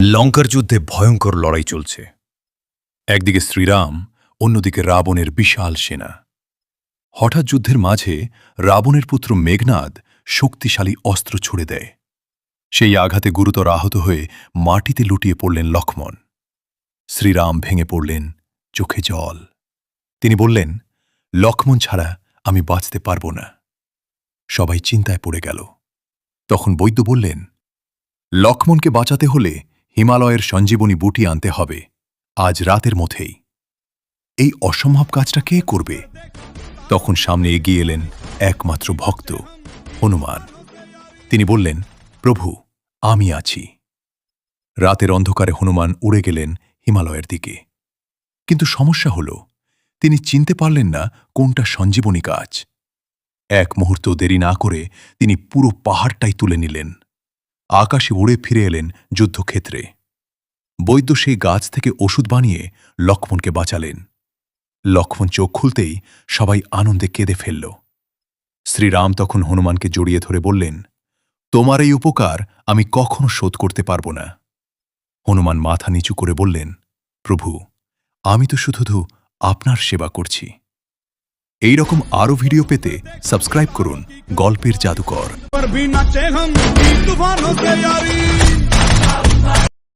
লঙ্কার যুদ্ধে ভয়ঙ্কর লড়াই চলছে। একদিকে শ্রীরাম, অন্যদিকে রাবণের বিশাল সেনা। হঠাৎ যুদ্ধের মাঝে রাবণের পুত্র মেঘনাদ শক্তিশালী অস্ত্র ছুড়ে দেয়। সেই আঘাতে গুরুতর আহত হয়ে মাটিতে লুটিয়ে পড়লেন লক্ষ্মণ। শ্রীরাম ভেঙে পড়লেন, চোখে জল। তিনি বললেন, লক্ষ্মণ ছাড়া আমি বাঁচতে পারব না। সবাই চিন্তায় পড়ে গেল। তখন বৈদ্য বললেন, লক্ষ্মণকে বাঁচাতে হলে হিমালয়ের সঞ্জীবনী বুটি আনতে হবে, আজ রাতের মধ্যেই। এই অসম্ভব কাজটা কে করবে? তখন সামনে এগিয়ে এলেন একমাত্র ভক্ত, হনুমান। তিনি বললেন, প্রভু, আমি আছি। রাতের অন্ধকারে হনুমান উড়ে গেলেন হিমালয়ের দিকে। কিন্তু সমস্যা হল, তিনি চিনতে পারলেন না কোনটা সঞ্জীবনী গাছ। এক মুহূর্ত দেরি না করে তিনি পুরো পাহাড়টাই তুলে নিলেন। আকাশে উড়ে ফিরে এলেন যুদ্ধক্ষেত্রে। বৈদ্য সেই গাছ থেকে ওষুধ বানিয়ে লক্ষ্মণকে বাঁচালেন। লক্ষ্মণ চোখ খুলতেই সবাই আনন্দে কেঁদে ফেলল। শ্রীরাম তখন হনুমানকে জড়িয়ে ধরে বললেন, তোমার এই উপকার আমি কখনো শোধ করতে পারব না। হনুমান মাথা নিচু করে বললেন, প্রভু, আমি তো শুধু আপনার সেবা করছি। এই রকম আরও ভিডিও পেতে সাবস্ক্রাইব করুন গল্পের জাদুকর।